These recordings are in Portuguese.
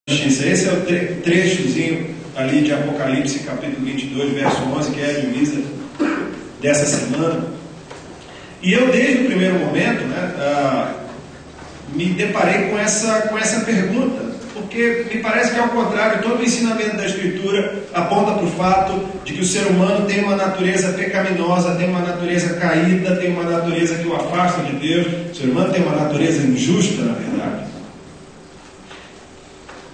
justiça. Esse é o trechozinho ali de Apocalipse, capítulo 22, verso 11, que é a divisa dessa semana. E eu, desde o primeiro momento, me deparei com essa pergunta, porque me parece que, ao contrário, todo o ensinamento da Escritura aponta para o fato de que o ser humano tem uma natureza pecaminosa, tem uma natureza caída, tem uma natureza que o afasta de Deus. O ser humano tem uma natureza injusta, na verdade.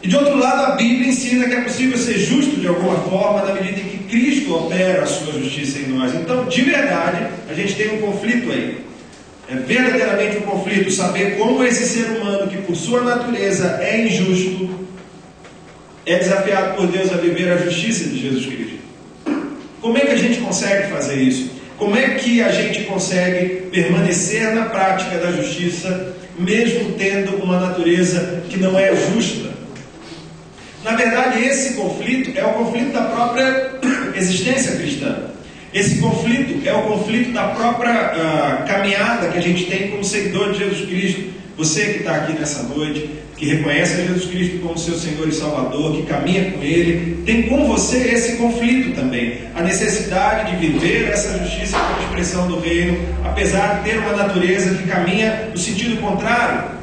E de outro lado, a Bíblia ensina que é possível ser justo de alguma forma na medida em que Cristo opera a sua justiça em nós. Então, de verdade, a gente tem um conflito aí. É verdadeiramente um conflito saber como esse ser humano, que por sua natureza é injusto, é desafiado por Deus a viver a justiça de Jesus Cristo. Como é que a gente consegue fazer isso? Como é que a gente consegue permanecer na prática da justiça, mesmo tendo uma natureza que não é justa? Na verdade, esse conflito é o conflito da própria existência cristã. Esse conflito é o conflito da própria caminhada que a gente tem como seguidor de Jesus Cristo. Você que está aqui nessa noite, que reconhece a Jesus Cristo como seu Senhor e Salvador, que caminha com Ele, tem com você esse conflito também. A necessidade de viver essa justiça como expressão do reino, apesar de ter uma natureza que caminha no sentido contrário.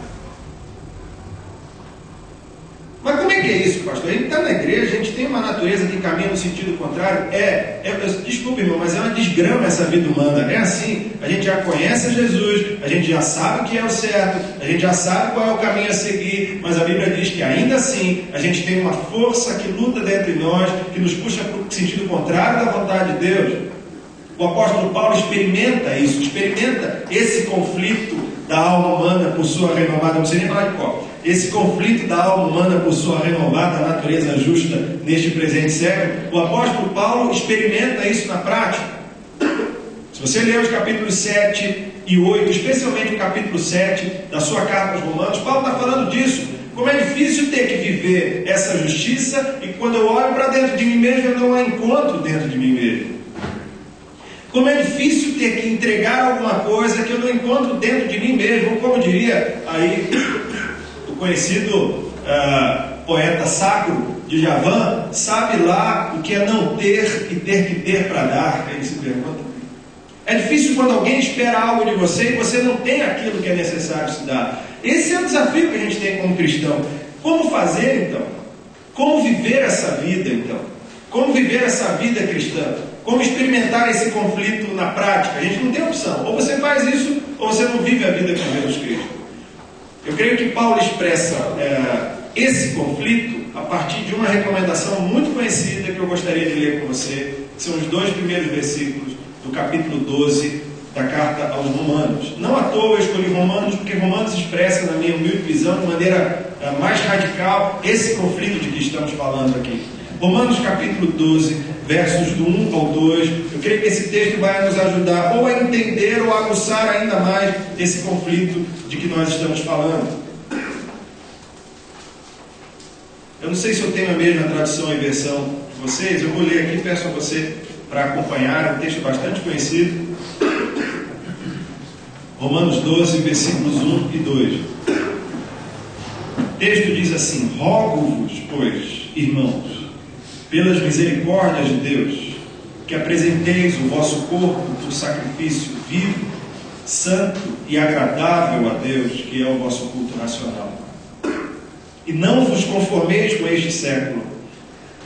Mas como é que é isso, pastor? A gente está na igreja, a gente tem uma natureza que caminha no sentido contrário. Desculpe, irmão, mas é uma desgrama essa vida humana. É assim, a gente já conhece Jesus, a gente já sabe o que é o certo, a gente já sabe qual é o caminho a seguir, mas a Bíblia diz que ainda assim, a gente tem uma força que luta dentro de nós, que nos puxa para o sentido contrário da vontade de Deus. O apóstolo Paulo experimenta isso, experimenta esse conflito da alma humana por sua renovada, não sei nem falar de qual. Esse conflito da alma humana por sua renovada natureza justa neste presente século, o apóstolo Paulo experimenta isso na prática. Se você ler os capítulos 7 e 8, especialmente o capítulo 7 da sua carta aos Romanos, Paulo está falando disso. Como é difícil ter que viver essa justiça e quando eu olho para dentro de mim mesmo, eu não a encontro dentro de mim mesmo. Como é difícil ter que entregar alguma coisa que eu não encontro dentro de mim mesmo, como diria aí o conhecido poeta sacro de Javan, sabe lá o que é não ter e ter que ter para dar. Ele se pergunta. É difícil quando alguém espera algo de você e você não tem aquilo que é necessário se dar. Esse é o desafio que a gente tem como cristão. Como fazer então? Como viver essa vida então? Como viver essa vida cristã? Como experimentar esse conflito na prática? A gente não tem opção. Ou você faz isso, ou você não vive a vida com Jesus Cristo. Eu creio que Paulo expressa esse conflito a partir de uma recomendação muito conhecida que eu gostaria de ler com você. São os 2 primeiros versículos do capítulo 12 da carta aos Romanos. Não à toa eu escolhi Romanos, porque Romanos expressa, na minha humilde visão, de maneira mais radical, esse conflito de que estamos falando aqui. Romanos capítulo 12, versos do 1 ao 2. Eu creio que esse texto vai nos ajudar ou a entender ou a aguçar ainda mais esse conflito de que nós estamos falando. Eu não sei se eu tenho a mesma tradução e versão de vocês. Eu vou ler aqui e peço a você para acompanhar. É um texto bastante conhecido. Romanos 12, versículos 1 e 2. O texto diz assim: rogo-vos, pois, irmãos, pelas misericórdias de Deus, que apresenteis o vosso corpo por sacrifício vivo, santo e agradável a Deus, que é o vosso culto racional. E não vos conformeis com este século,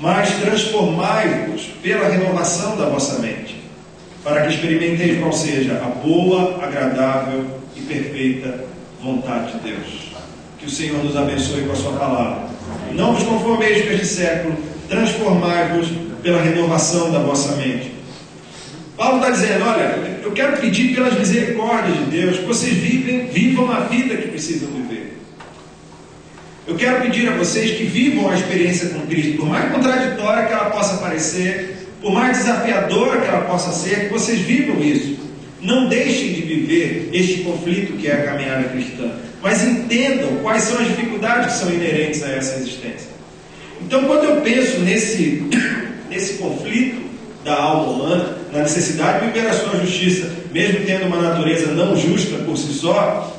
mas transformai-vos pela renovação da vossa mente, para que experimenteis qual seja a boa, agradável e perfeita vontade de Deus. Que o Senhor nos abençoe com a sua palavra. Não vos conformeis com este século, transformai-vos pela renovação da vossa mente. Paulo está dizendo: olha, eu quero pedir pelas misericórdias de Deus que vocês vivam a vida que precisam viver. Eu quero pedir a vocês que vivam a experiência com Cristo, por mais contraditória que ela possa parecer, por mais desafiadora que ela possa ser, que vocês vivam isso. Não deixem de viver este conflito que é a caminhada cristã, mas entendam quais são as dificuldades que são inerentes a essa existência. Então, quando eu penso nesse conflito da alma humana, na necessidade de viver a sua justiça, mesmo tendo uma natureza não justa por si só,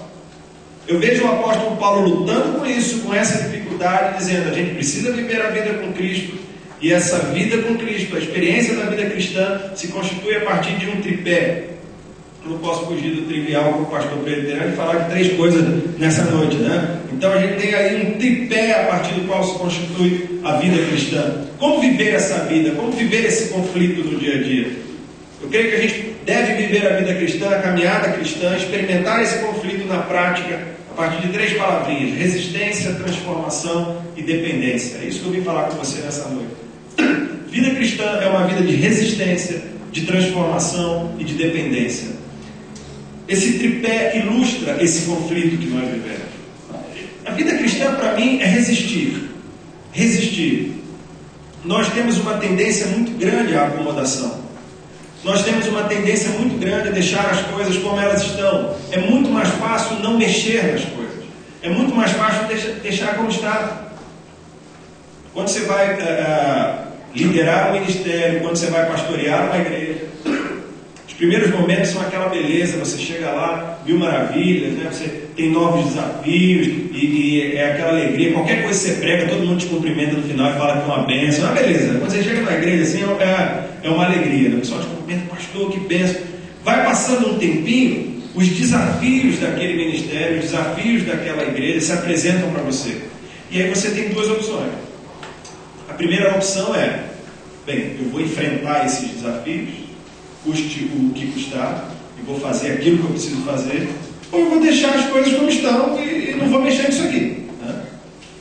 eu vejo o apóstolo Paulo lutando com isso, com essa dificuldade, dificuldade, dizendo: a gente precisa viver a vida com Cristo, e essa vida com Cristo, a experiência da vida cristã, se constitui a partir de um tripé. Eu não posso fugir do trivial com o pastor presbiteriano e falar de 3 coisas nessa noite, né? Então a gente tem aí um tripé a partir do qual se constitui a vida cristã. Como viver essa vida? Como viver esse conflito no dia a dia? Eu creio que a gente deve viver a vida cristã, a caminhada cristã, experimentar esse conflito na prática a partir de 3 palavrinhas: resistência, transformação e dependência. É isso que eu vim falar com você nessa noite. Vida cristã é uma vida de resistência, de transformação e de dependência. Esse tripé ilustra esse conflito que nós vivemos. A vida cristã, para mim, é resistir. Resistir. Nós temos uma tendência muito grande à acomodação. Nós temos uma tendência muito grande a deixar as coisas como elas estão. É muito mais fácil não mexer nas coisas. É muito mais fácil deixar como está. Quando você vai liderar um ministério, quando você vai pastorear uma igreja, os primeiros momentos são aquela beleza. Você chega lá, mil maravilhas, né? Você tem novos desafios e é aquela alegria. Qualquer coisa que você prega, todo mundo te cumprimenta no final e fala que é uma bênção. É uma beleza. Quando você chega na igreja assim, é uma alegria, né? O pessoal te cumprimenta: pastor, que bênção. Vai passando um tempinho, os desafios daquele ministério, os desafios daquela igreja se apresentam para você. E aí você tem 2 opções. A primeira opção é: bem, eu vou enfrentar esses desafios, custe o que custar, e vou fazer aquilo que eu preciso fazer, ou eu vou deixar as coisas como estão e não vou mexer nisso aqui, né?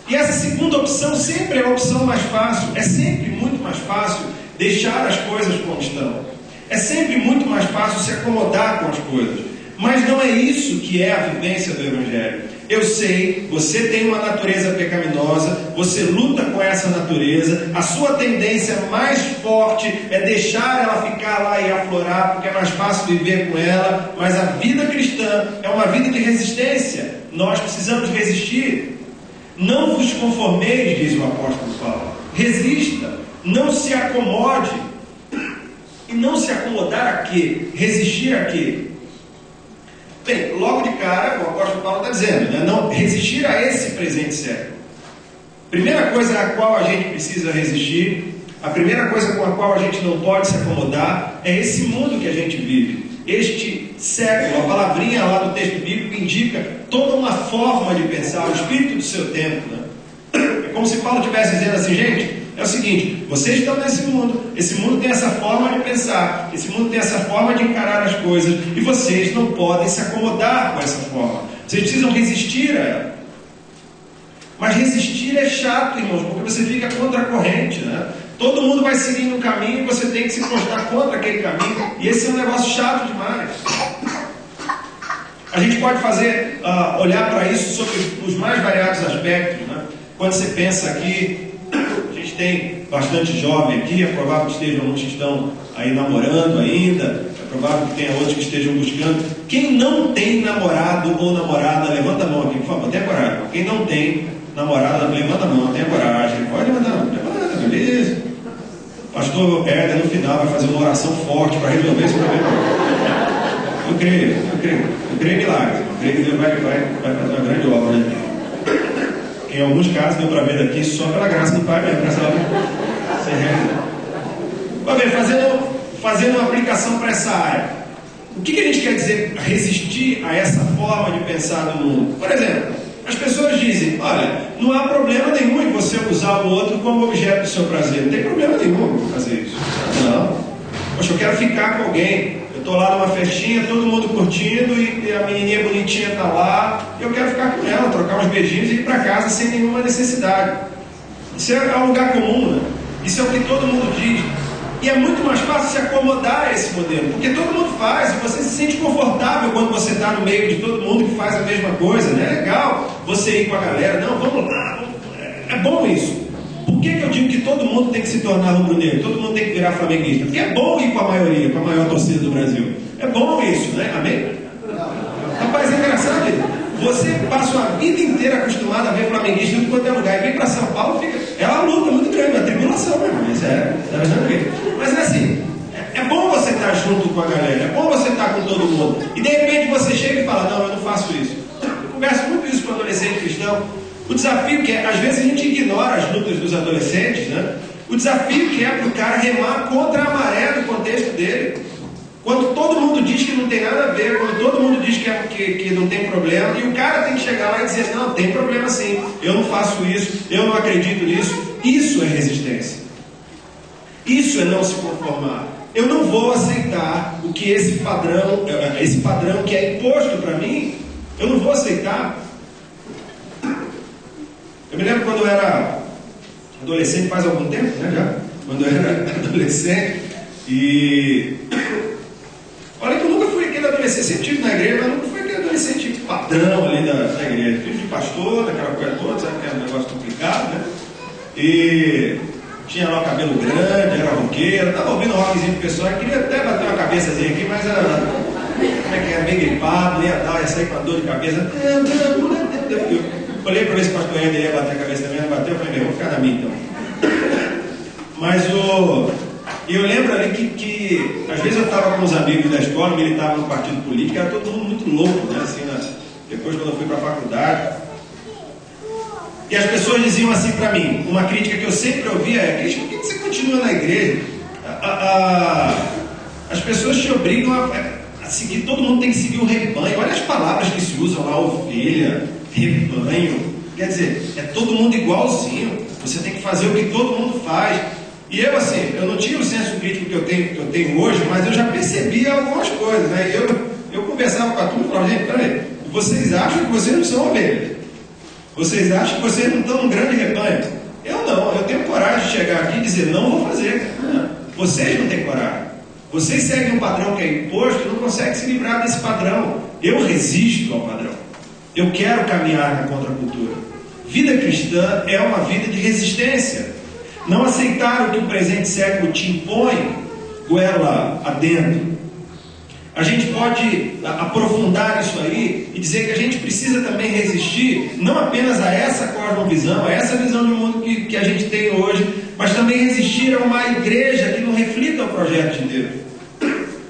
E essa segunda opção sempre é a opção mais fácil. É sempre muito mais fácil deixar as coisas como estão. É sempre muito mais fácil se acomodar com as coisas. Mas não é isso que é a vivência do Evangelho. Eu sei, você tem uma natureza pecaminosa, você luta com essa natureza, a sua tendência mais forte é deixar ela ficar lá e aflorar, porque é mais fácil viver com ela, mas a vida cristã é uma vida de resistência. Nós precisamos resistir. Não vos conformeis, diz o apóstolo Paulo. Resista, não se acomode. E não se acomodar a quê? Resistir a quê? Bem, logo de cara, o apóstolo Paulo está dizendo, né? Não resistir a esse presente século. Primeira coisa a qual a gente precisa resistir, a primeira coisa com a qual a gente não pode se acomodar, é esse mundo que a gente vive. Este século, a palavrinha lá do texto bíblico indica toda uma forma de pensar, o espírito do seu tempo, né? É como se Paulo estivesse dizendo assim: gente, é o seguinte, vocês estão nesse mundo, esse mundo tem essa forma de pensar, esse mundo tem essa forma de encarar as coisas, e vocês não podem se acomodar com essa forma. Vocês precisam resistir a ela. Mas resistir é chato, irmãos, porque você fica contra a corrente, né? Todo mundo vai seguindo um caminho e você tem que se postar contra aquele caminho, e esse é um negócio chato demais. A gente pode fazer, olhar para isso sobre os mais variados aspectos, né? Quando você pensa aqui, tem bastante jovem aqui, é provável que estejam alguns que estão aí namorando ainda, é provável que tenha outros que estejam buscando. Quem não tem namorado ou namorada, levanta a mão aqui, por favor, tenha coragem. Quem não tem namorada, levanta a mão, tenha coragem. Pode levantar a mão, levanta, beleza. Pastor Éder no final vai fazer uma oração forte para resolver esse problema. Eu creio em milagres, eu creio que Deus vai fazer uma grande obra, né? Em alguns casos, deu para ver daqui, só pela graça do Pai mesmo, para essa obra ser realizada. Vamos ver, fazendo uma aplicação para essa área. O que a gente quer dizer resistir a essa forma de pensar no mundo? Por exemplo, as pessoas dizem: olha, não há problema nenhum em você usar o outro como objeto do seu prazer. Não tem problema nenhum em fazer isso. Não. Poxa, eu quero ficar com alguém. Eu estou lá numa festinha, todo mundo curtindo, e a menininha bonitinha está lá, e eu quero ficar com ela, trocar uns beijinhos e ir para casa sem nenhuma necessidade. Isso é um lugar comum, né? Isso é o que todo mundo diz. E é muito mais fácil se acomodar a esse modelo, porque todo mundo faz, e você se sente confortável quando você está no meio de todo mundo que faz a mesma coisa, né? É legal você ir com a galera. Não, vamos lá, é bom isso. Por que eu digo que todo mundo tem que se tornar rubro-negro? Todo mundo tem que virar flamenguista? Porque é bom ir com a maioria, com a maior torcida do Brasil. É bom isso, né? Amém? Rapaz, é engraçado isso. Você passa uma vida inteira acostumado a ver flamenguista em tudo quanto é lugar, e vem para São Paulo, é uma luta muito grande, uma tribulação, meu irmão. Isso tá vendo aqui? Mas é assim, é bom você estar junto com a galera, é bom você estar com todo mundo. E de repente você chega e fala: não, eu não faço isso. Eu converso muito isso com adolescente cristão. O desafio que é, às vezes a gente ignora as lutas dos adolescentes, né? O desafio que é para o cara remar contra a maré do contexto dele. Quando todo mundo diz que não tem nada a ver, quando todo mundo diz que não tem problema, e o cara tem que chegar lá e dizer, não, tem problema sim, eu não faço isso, eu não acredito nisso. Isso é resistência. Isso é não se conformar. Eu não vou aceitar o que esse padrão que é imposto para mim, eu não vou aceitar. Eu me lembro quando eu era adolescente, faz algum tempo, né, já? Quando eu era adolescente, e olha que eu nunca fui aquele adolescente, sempre tive na igreja, mas nunca fui aquele adolescente padrão ali da igreja. Filho de pastor, daquela coisa toda, sabe que era um negócio complicado, né? E tinha lá o cabelo grande, era roqueiro, estava ouvindo um rockzinho do pessoal, queria até bater uma cabeçazinha aqui, mas como é que era, meio gripado, ia sair com a dor de cabeça. Eu olhei para ver se o pastor Ender ia bater a cabeça também, não bateu, eu falei, vou ficar na minha então. Mas eu lembro ali que às vezes eu estava com os amigos da escola, militava no partido político, era todo mundo muito louco, né? Assim, depois quando eu fui para a faculdade. E as pessoas diziam assim para mim, uma crítica que eu sempre ouvia é, Cristo, por que você continua na igreja? As pessoas te obrigam a seguir, todo mundo tem que seguir o rebanho. Olha as palavras que se usam lá, ovelha, rebanho. Quer dizer, é todo mundo igualzinho. Você tem que fazer o que todo mundo faz. E eu assim, eu não tinha o senso crítico que eu tenho hoje, mas eu já percebia algumas coisas, né? Eu conversava com a turma e falava, gente, peraí, vocês acham que vocês não são ovelhas? Vocês acham que vocês não estão num grande rebanho? Eu não, eu tenho coragem de chegar aqui e dizer, não vou fazer. Vocês não têm coragem. Vocês seguem um padrão que é imposto e não conseguem se livrar desse padrão. Eu resisto ao padrão. Eu quero caminhar na contracultura. Vida cristã é uma vida de resistência. Não aceitar o que o presente século te impõe, goela adentro. A gente pode aprofundar isso aí e dizer que a gente precisa também resistir, não apenas a essa cosmovisão, a essa visão de mundo que a gente tem hoje, mas também resistir a uma igreja que não reflita o projeto de Deus.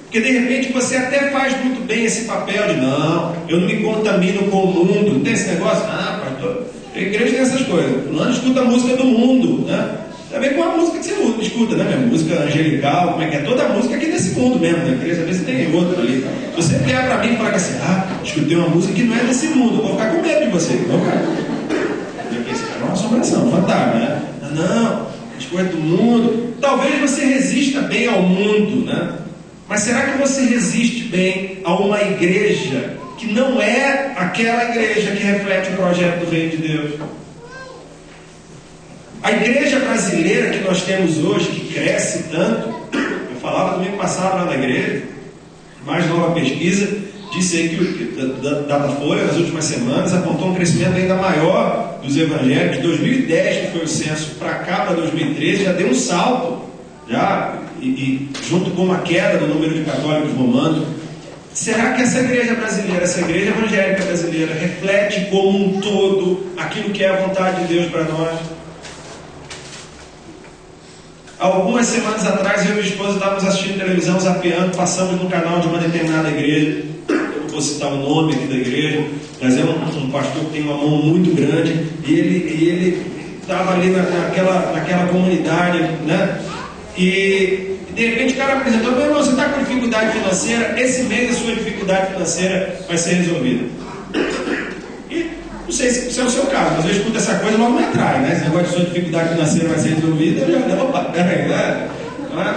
Porque de repente você até faz muito bem esse papel de não, eu não me contamino com o mundo. Não tem esse negócio? Ah, pastor, a igreja tem essas coisas. Não escuta a música do mundo, né? Também com a música que você escuta, né? Minha música angelical, como é que é? Toda a música aqui desse mundo mesmo, né? Queria saber se tem outro ali. Se você vier para mim e falar assim, escutei uma música que não é desse mundo, eu vou ficar com medo de você. Não, cara. Eu pensei, é uma assombração, fantasma, né? Não, as coisas do mundo. Talvez você resista bem ao mundo, né? Mas será que você resiste bem a uma igreja que não é aquela igreja que reflete o projeto do Reino de Deus? A igreja brasileira que nós temos hoje, que cresce tanto, eu falava domingo passado lá na igreja, mais nova pesquisa, disse aí que o Datafolha, nas últimas semanas, apontou um crescimento ainda maior dos evangélicos. De 2010, que foi o censo, para cá, para 2013, já deu um salto, já, e junto com uma queda no número de católicos romanos. Será que essa igreja brasileira, essa igreja evangélica brasileira, reflete como um todo aquilo que é a vontade de Deus para nós? Algumas semanas atrás, eu e minha esposa estávamos assistindo televisão, zapeando, passamos no canal de uma determinada igreja, eu não vou citar o nome aqui da igreja, mas é um pastor que tem uma mão muito grande, e ele estava ali naquela comunidade, né? E de repente o cara apresentou, meu irmão, você está com dificuldade financeira, esse mês a sua dificuldade financeira vai ser resolvida. Não sei se é o seu caso, mas eu escuto essa coisa e logo me atrai, né? Esse negócio de sua dificuldade financeira vai ser resolvida, eu já, opa, peraí, né?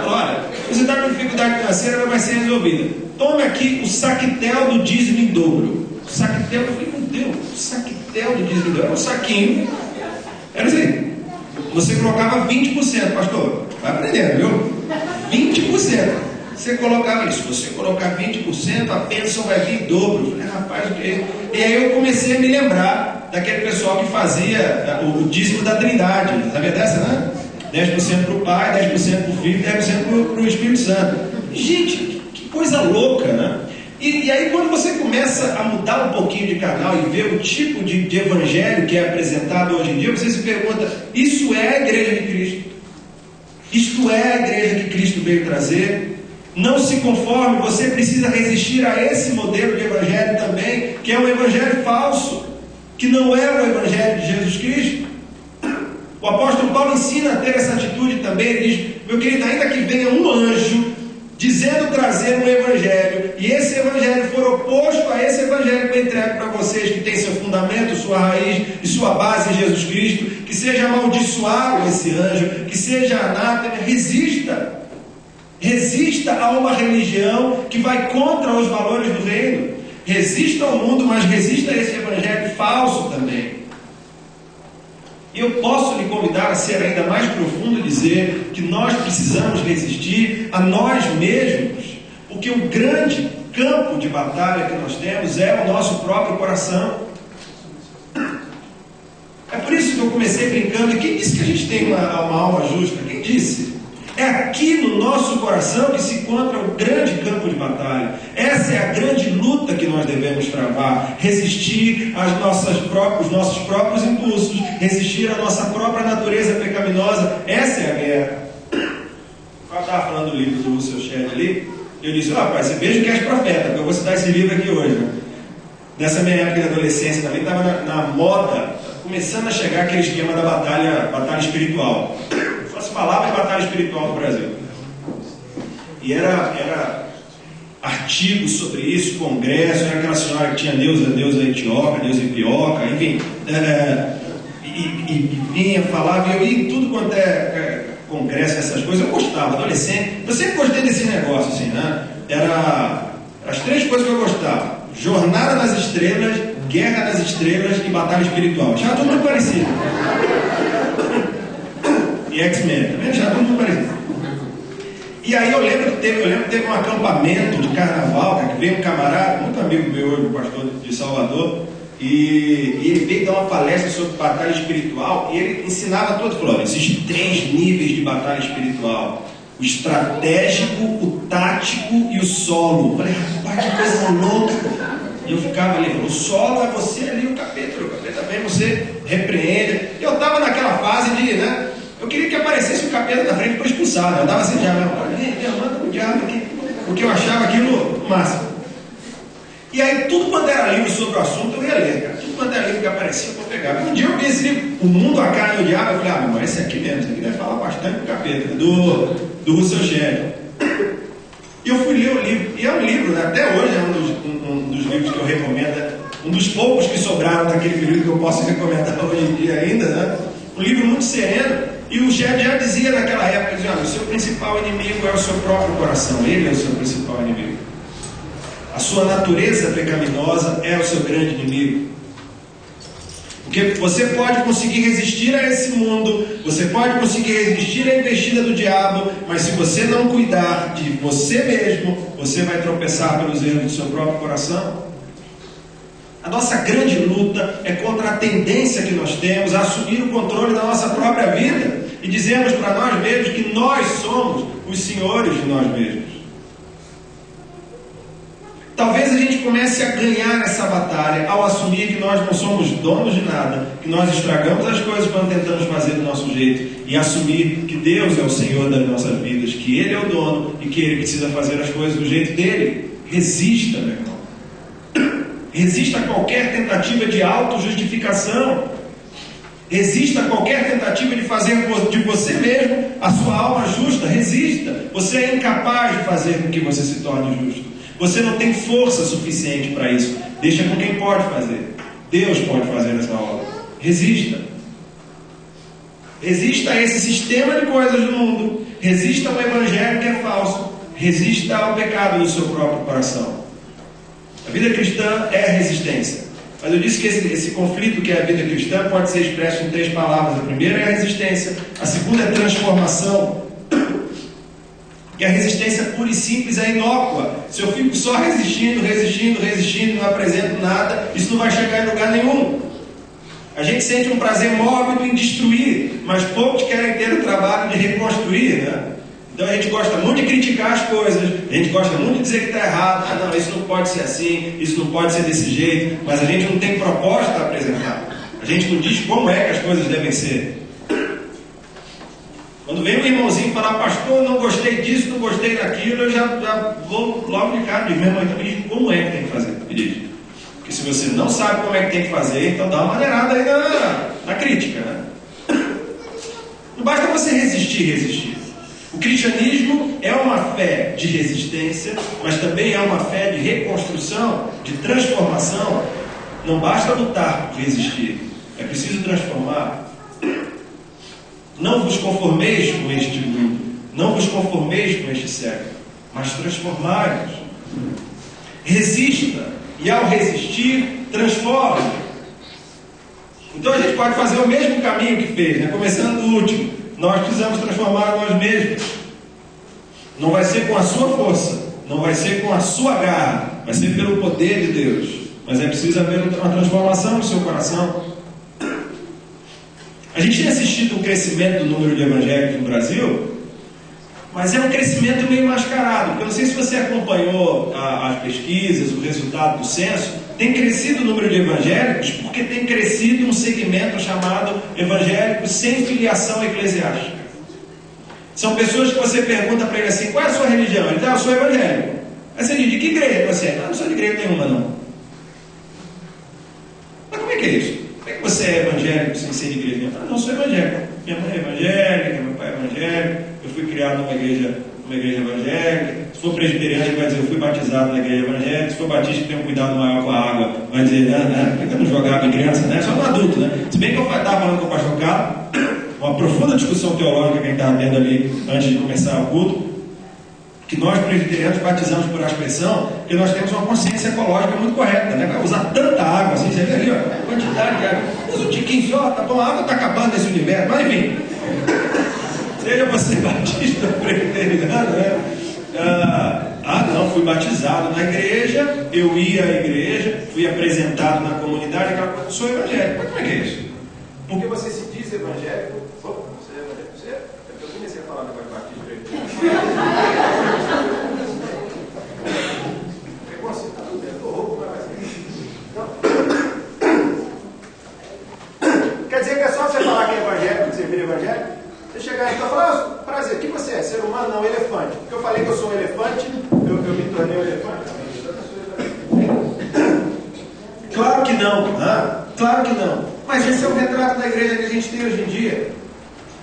Olha, você está com dificuldade financeira, ela vai ser resolvida. Tome aqui o saquetel do dízimo em dobro. O saquetel, eu falei, meu Deus, o saquetel do dízimo em dobro. Era um saquinho, era assim, você colocava 20%, pastor, vai aprendendo, viu? 20%. Você colocava isso, você colocar 20%, a bênção vai vir em dobro. Eu falei, rapaz, o que é isso? E aí eu comecei a me lembrar daquele pessoal que fazia o dízimo da Trindade, sabia dessa, né? 10% para o Pai, 10% para o Filho, 10% para o Espírito Santo. Gente, que coisa louca, né? E aí quando você começa a mudar um pouquinho de canal e ver o tipo de evangelho que é apresentado hoje em dia, você se pergunta, isso é a igreja de Cristo? Isto é a igreja que Cristo veio trazer? Não se conforme, você precisa resistir a esse modelo de evangelho também, que é um evangelho falso, que não é o Evangelho de Jesus Cristo. O apóstolo Paulo ensina a ter essa atitude também. Ele diz: meu querido, ainda que venha um anjo dizendo trazer um Evangelho, e esse Evangelho for oposto a esse Evangelho que eu entrego para vocês, que tem seu fundamento, sua raiz e sua base em Jesus Cristo, que seja amaldiçoado esse anjo, que seja anátema, resista. Resista a uma religião que vai contra os valores do reino. Resista ao mundo, mas resista a esse Evangelho falso também. E eu posso lhe convidar a ser ainda mais profundo e dizer que nós precisamos resistir a nós mesmos, porque o grande campo de batalha que nós temos é o nosso próprio coração. É por isso que eu comecei brincando. E quem disse que a gente tem uma alma justa? Quem disse? É aqui no nosso coração que se encontra o grande campo de batalha. Essa é a grande luta que nós devemos travar. Resistir aos nossos próprios impulsos. Resistir à nossa própria natureza pecaminosa. Essa é a guerra. Eu estava falando do livro do Russell Shedd ali. Eu disse: rapaz, você veja que és profeta, porque eu vou citar esse livro aqui hoje, né? Nessa minha época de adolescência também estava na moda, começando a chegar aquele esquema da batalha espiritual. Só se falava em batalha espiritual no Brasil. E era artigos sobre isso, congresso, era aquela senhora que tinha deusa Etioca, deusa Ipioca, enfim. E vinha, falava, e eu ia em tudo quanto é congresso, essas coisas. Eu gostava, adolescente. Eu sempre gostei desse negócio, assim, né? Era as três coisas que eu gostava: Jornada nas Estrelas, Guerra nas Estrelas e Batalha Espiritual. Já tudo muito parecido. E X-Men, também já tudo muito parecido. E aí eu lembro que teve um acampamento de carnaval, que veio um camarada, muito amigo meu hoje, o pastor de Salvador, e ele veio dar uma palestra sobre batalha espiritual, e ele ensinava todos, falou: existem 3 níveis de batalha espiritual: o estratégico, o tático e o solo. Eu falei: rapaz, que coisa louca. E eu ficava ali: o solo é você ali, o capeta vem, você repreende. Eu estava naquela fase de, né, eu queria que aparecesse um capeta na frente para expulsar, né? Eu dava assim, já, manda o diabo aqui, porque eu achava aquilo máximo. E aí tudo quanto era livro sobre o assunto eu ia ler, cara. Tudo quanto era livro que aparecia eu pegava. Um dia eu vi esse livro, O Mundo, a Carne e o Diabo. Eu falei: ah, mas esse aqui mesmo, esse aqui deve falar bastante do capeta, do Russell Shedd. E eu fui ler o livro, e é um livro, né, até hoje é um dos livros que eu recomendo, um dos poucos que sobraram daquele período que eu posso recomendar hoje em dia ainda, né? Um livro muito sereno. E o Shedd já dizia naquela época, dizia: o seu principal inimigo é o seu próprio coração, ele é o seu principal inimigo. A sua natureza pecaminosa é o seu grande inimigo. Porque você pode conseguir resistir a esse mundo, você pode conseguir resistir à investida do diabo, mas se você não cuidar de você mesmo, você vai tropeçar pelos erros do seu próprio coração. A nossa grande luta é contra a tendência que nós temos a assumir o controle da nossa própria vida e dizemos para nós mesmos que nós somos os senhores de nós mesmos. Talvez a gente comece a ganhar essa batalha ao assumir que nós não somos donos de nada, que nós estragamos as coisas quando tentamos fazer do nosso jeito, e assumir que Deus é o Senhor das nossas vidas, que Ele é o dono e que Ele precisa fazer as coisas do jeito dele. Resista, meu irmão. Resista a qualquer tentativa de autojustificação. Resista a qualquer tentativa de fazer de você mesmo a sua alma justa. Resista. Você é incapaz de fazer com que você se torne justo. Você não tem força suficiente para isso. Deixa com quem pode fazer. Deus pode fazer essa obra. Resista. Resista a esse sistema de coisas do mundo. Resista ao evangelho que é falso. Resista ao pecado do seu próprio coração. A vida cristã é resistência. Mas eu disse que esse conflito que é a vida cristã pode ser expresso em 3 palavras. A primeira é a resistência. A segunda é transformação. E a resistência pura e simples é inócua. Se eu fico só resistindo, não apresento nada, isso não vai chegar em lugar nenhum. A gente sente um prazer mórbido em destruir, mas poucos querem ter o trabalho de reconstruir, né? Então a gente gosta muito de criticar as coisas, a gente gosta muito de dizer que está errado. Ah, não, isso não pode ser assim, isso não pode ser desse jeito, mas a gente não tem proposta a apresentar. A gente não diz como é que as coisas devem ser. Quando vem um irmãozinho falar: pastor, não gostei disso, não gostei daquilo, eu já vou logo de cara, meu irmão, então me diz como é que tem que fazer. Me diz. Porque se você não sabe como é que tem que fazer, então dá uma maneirada aí na crítica, né? Não basta você resistir. O cristianismo é uma fé de resistência, mas também é uma fé de reconstrução, de transformação. Não basta lutar por resistir, é preciso transformar. Não vos conformeis com este mundo, não vos conformeis com este século, mas transformai-vos. Resista, e ao resistir, transforme. Então a gente pode fazer o mesmo caminho que fez, né? Começando do último. Nós precisamos transformar nós mesmos. Não vai ser com a sua força, não vai ser com a sua garra, vai ser pelo poder de Deus. Mas é preciso haver uma transformação no seu coração. A gente tem assistido um crescimento do número de evangélicos no Brasil, mas é um crescimento meio mascarado, porque eu não sei se você acompanhou as pesquisas, o resultado do censo. Tem crescido o número de evangélicos porque tem crescido um segmento chamado evangélicos sem filiação eclesiástica. São pessoas que você pergunta para ele assim: qual é a sua religião? Ele diz: eu sou evangélico. Aí você diz: de que igreja você é? Não sou de igreja nenhuma, não. Mas como é que é isso? Como é que você é evangélico sem ser de igreja nenhuma? Não sou evangélico. Minha mãe é evangélica, meu pai é evangélico, eu fui criado numa igreja evangélica. Se for presbiteriano, ele vai dizer: eu fui batizado na igreja evangélica. Se for batista, tem um cuidado maior com a água, vai dizer: por que eu não jogava em criança, né? Só no adulto, né? Se bem que eu estava falando com o pastor Carlos, uma profunda discussão teológica que a gente estava tendo ali antes de começar o culto, que nós presbiterianos batizamos por aspersão, porque nós temos uma consciência ecológica muito correta, né? Vai usar tanta água, assim, você vê ali, ó, quantidade de água. Usa um tiquinho só, tá bom, a água está acabando nesse universo, mas enfim. Seja você batista ou presbiteriano, né? Não, fui batizado na igreja, eu ia à igreja, fui apresentado na comunidade, sou evangélico. Mas como é que é isso? Porque você se diz evangélico. Você é evangélico? Você é? Eu comecei a falar negócio de batista Quer dizer que é só você falar que é evangélico, que você vira evangélico? Você chegar e falar: prazer, o que você é? Ser humano? Não, elefante. Porque eu falei que eu sou um elefante, eu me tornei um elefante. Claro que não, claro que não. Mas esse é o retrato da igreja que a gente tem hoje em dia.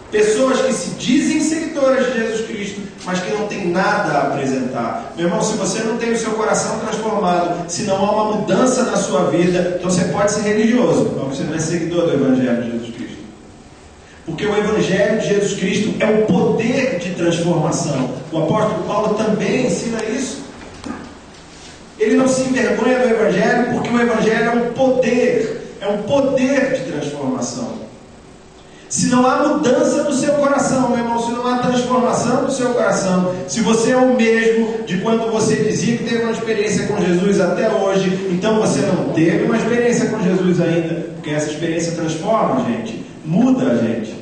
Pessoas que se dizem seguidoras de Jesus Cristo, mas que não tem nada a apresentar. Meu irmão, se você não tem o seu coração transformado, se não há uma mudança na sua vida, então você pode ser religioso, mas você não é seguidor do Evangelho de Jesus Cristo. Porque o Evangelho de Jesus Cristo é o poder de transformação. O apóstolo Paulo também ensina isso. Ele não se envergonha do Evangelho, porque o Evangelho é um poder de transformação. Se não há mudança no seu coração, meu irmão, se não há transformação no seu coração, se você é o mesmo de quando você dizia que teve uma experiência com Jesus até hoje, então você não teve uma experiência com Jesus ainda, porque essa experiência transforma a gente, muda a gente.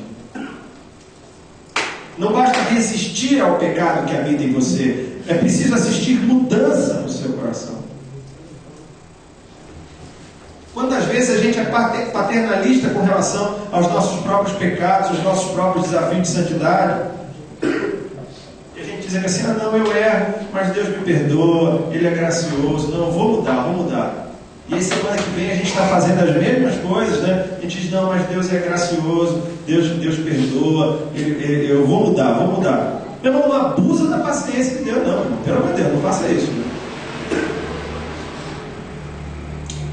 Não basta resistir ao pecado que habita em você, é preciso assistir mudança no seu coração. Quantas vezes a gente é paternalista com relação aos nossos próprios pecados, aos nossos próprios desafios de santidade? E a gente diz assim: não, eu erro, mas Deus me perdoa, Ele é gracioso, não, vou mudar. E aí semana que vem a gente está fazendo as mesmas coisas, né? A gente diz: não, mas Deus é gracioso, Deus perdoa, eu vou mudar. Meu irmão, não abusa da paciência de Deus, não, irmão. Pelo amor de Deus, não faça isso, né?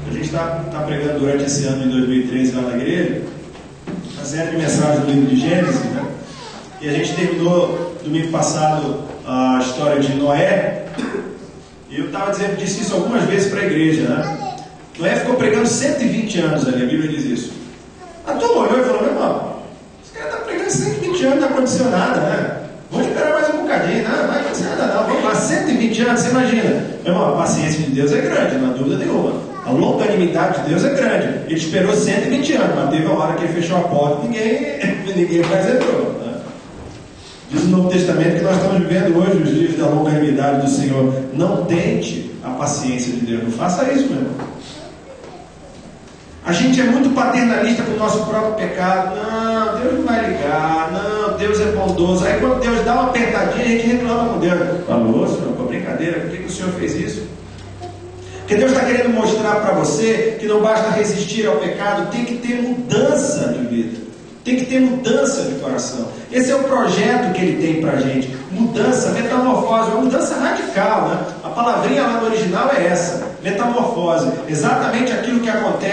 A gente está pregando durante esse ano de 2013 lá na igreja a série de mensagens do livro de Gênesis, né? E a gente terminou domingo passado a história de Noé. E eu disse isso algumas vezes para a igreja, né? Noé ficou pregando 120 anos ali, a Bíblia diz isso. A turma olhou e falou: meu irmão, esse cara está pregando 120 anos, não aconteceu nada, né? Vamos esperar mais um bocadinho, não vai acontecer nada não, vamos lá, 120 anos, você imagina. Meu irmão, a paciência de Deus é grande, não há dúvida nenhuma. A longanimidade de Deus é grande. Ele esperou 120 anos, mas teve uma hora que ele fechou a porta e ninguém mais entrou, né? Diz o Novo Testamento que nós estamos vivendo hoje os dias da longanimidade do Senhor. Não tente a paciência de Deus, não faça isso, meu irmão. A gente é muito paternalista com o nosso próprio pecado. Não, Deus não vai ligar. Não, Deus é bondoso. Aí quando Deus dá uma apertadinha, a gente reclama com Deus. Alô, Senhor, com brincadeira, por que o Senhor fez isso? Porque Deus está querendo mostrar para você que não basta resistir ao pecado, tem que ter mudança de vida, tem que ter mudança de coração. Esse é o projeto que Ele tem para a gente, mudança, metamorfose, uma mudança radical, né? A palavrinha lá no original é essa, metamorfose, exatamente aquilo que acontece